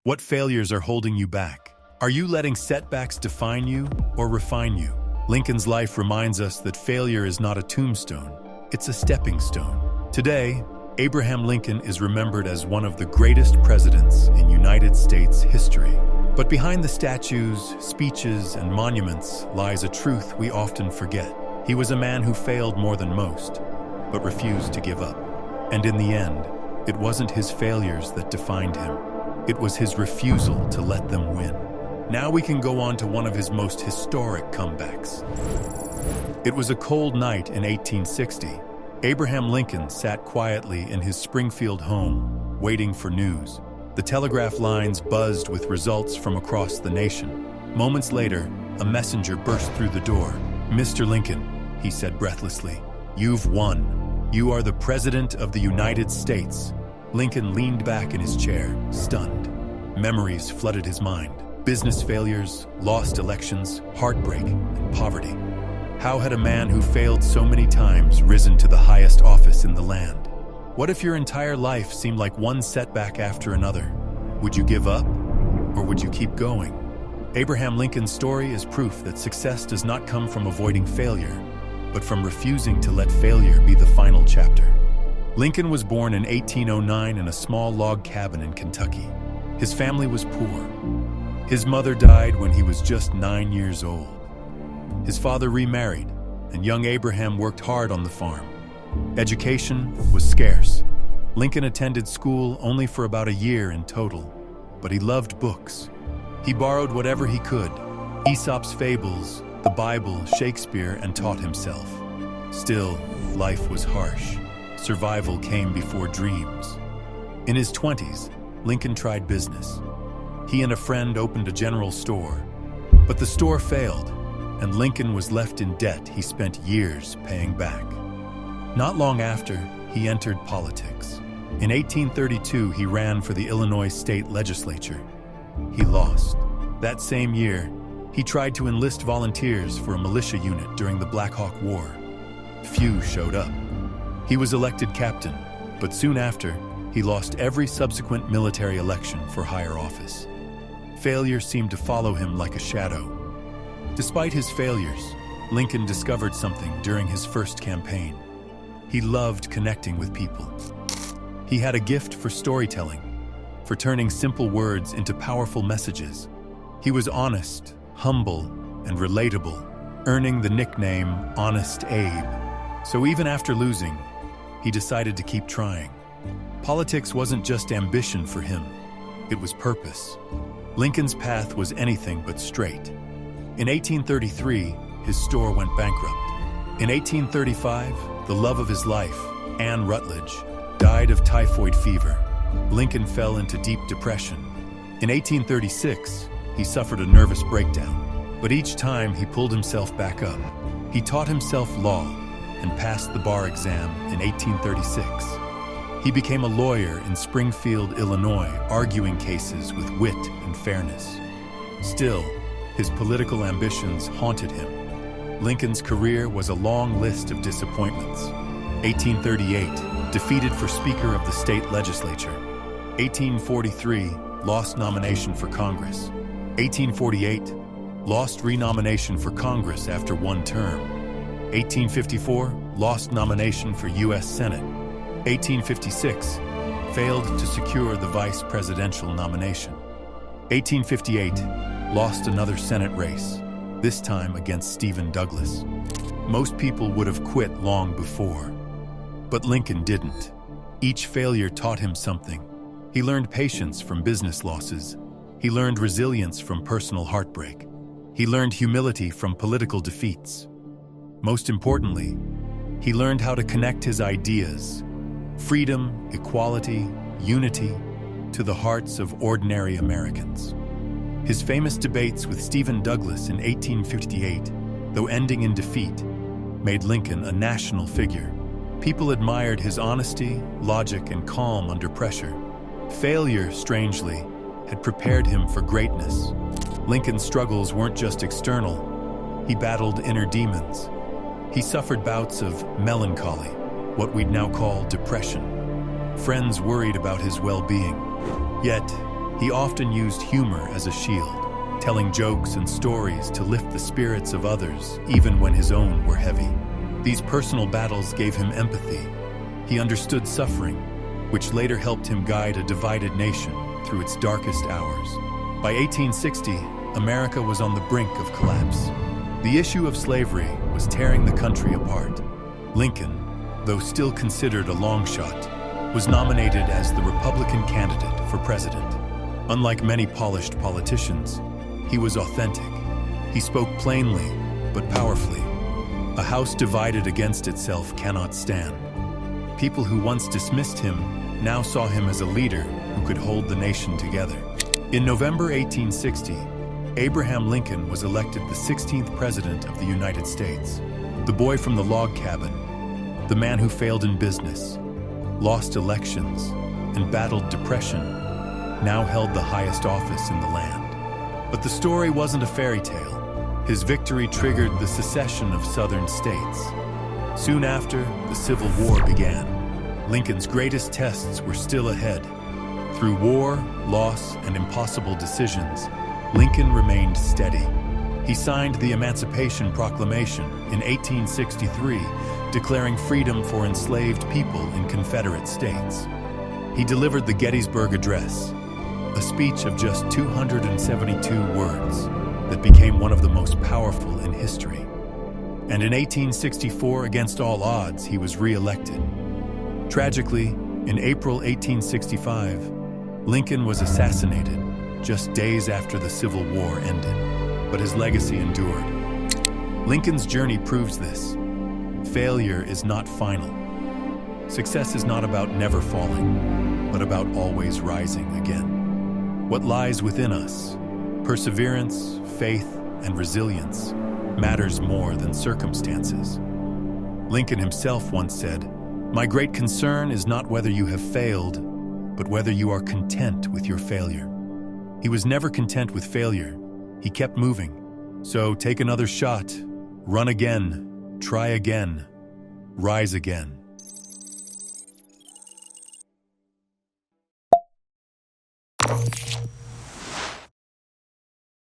What failures are holding you back? Are you letting setbacks define you or refine you? Lincoln's life reminds us that failure is not a tombstone, it's a stepping stone. Today, Abraham Lincoln is remembered as one of the greatest presidents in United States history. But behind the statues, speeches, and monuments lies a truth we often forget. He was a man who failed more than most, but refused to give up. And in the end, it wasn't his failures that defined him. It was his refusal to let them win. Now we can go on to one of his most historic comebacks. It was a cold night in 1860. Abraham Lincoln sat quietly in his Springfield home, waiting for news. The telegraph lines buzzed with results from across the nation. Moments later, a messenger burst through the door. "Mr. Lincoln," he said breathlessly, "you've won. You are the President of the United States." Lincoln leaned back in his chair, stunned. Memories flooded his mind. Business failures, lost elections, heartbreak, and poverty. How had a man who failed so many times risen to the highest office in the land? What if your entire life seemed like one setback after another? Would you give up, or would you keep going? Abraham Lincoln's story is proof that success does not come from avoiding failure, but from refusing to let failure be the final chapter. Lincoln was born in 1809 in a small log cabin in Kentucky. His family was poor. His mother died when he was just 9 years old. His father remarried, and young Abraham worked hard on the farm. Education was scarce. Lincoln attended school only for about a year in total, but he loved books. He borrowed whatever he could, Aesop's fables, the Bible, Shakespeare, and taught himself. Still, life was harsh. Survival came before dreams. In his 20s, Lincoln tried business. He and a friend opened a general store, but the store failed, and Lincoln was left in debt he spent years paying back. Not long after, he entered politics. In 1832, he ran for the Illinois state legislature. He lost. That same year, he tried to enlist volunteers for a militia unit during the Black Hawk War. Few showed up. He was elected captain, but soon after, he lost every subsequent military election for higher office. Failure seemed to follow him like a shadow. Despite his failures, Lincoln discovered something during his first campaign. He loved connecting with people. He had a gift for storytelling, for turning simple words into powerful messages. He was honest, humble, and relatable, earning the nickname Honest Abe. So even after losing, he decided to keep trying. Politics wasn't just ambition for him, it was purpose. Lincoln's path was anything but straight. In 1833, his store went bankrupt. In 1835, the love of his life, Anne Rutledge, died of typhoid fever. Lincoln fell into deep depression. In 1836, he suffered a nervous breakdown, but each time he pulled himself back up. He taught himself law and passed the bar exam in 1836. He became a lawyer in Springfield, Illinois, arguing cases with wit and fairness. Still, his political ambitions haunted him. Lincoln's career was a long list of disappointments. 1838, defeated for Speaker of the state legislature. 1843, lost nomination for Congress. 1848, lost renomination for Congress after one term. 1854, lost nomination for U.S. Senate. 1856, failed to secure the vice presidential nomination. 1858, lost another Senate race, this time against Stephen Douglas. Most people would have quit long before, but Lincoln didn't. Each failure taught him something. He learned patience from business losses. He learned resilience from personal heartbreak. He learned humility from political defeats. Most importantly, he learned how to connect his ideas, freedom, equality, unity, to the hearts of ordinary Americans. His famous debates with Stephen Douglas in 1858, though ending in defeat, made Lincoln a national figure. People admired his honesty, logic, and calm under pressure. Failure, strangely, had prepared him for greatness. Lincoln's struggles weren't just external. He battled inner demons. He suffered bouts of melancholy, what we'd now call depression. Friends worried about his well-being. Yet, He often used humor as a shield, telling jokes and stories to lift the spirits of others, even when his own were heavy. These personal battles gave him empathy. He understood suffering, which later helped him guide a divided nation through its darkest hours. By 1860, America was on the brink of collapse. The issue of slavery was tearing the country apart. Lincoln, though still considered a long shot, was nominated as the Republican candidate for president. Unlike many polished politicians, he was authentic. He spoke plainly, but powerfully. A house divided against itself cannot stand. People who once dismissed him now saw him as a leader who could hold the nation together. In November 1860, Abraham Lincoln was elected the 16th President of the United States. The boy from the log cabin, the man who failed in business, lost elections, and battled depression, now held the highest office in the land. But the story wasn't a fairy tale. His victory triggered the secession of southern states. Soon after, the Civil War began. Lincoln's greatest tests were still ahead. Through war, loss, and impossible decisions, Lincoln remained steady. He signed the Emancipation Proclamation in 1863, declaring freedom for enslaved people in Confederate states. He delivered the Gettysburg Address, a speech of just 272 words that became one of the most powerful in history. And in 1864, against all odds, he was re-elected. Tragically, in April 1865, Lincoln was assassinated just days after the Civil War ended, but his legacy endured. Lincoln's journey proves this. Failure is not final. Success is not about never falling, but about always rising again. What lies within us, perseverance, faith, and resilience, matters more than circumstances. Lincoln himself once said, "My great concern is not whether you have failed, but whether you are content with your failure." He was never content with failure. He kept moving. So take another shot, run again, try again, rise again.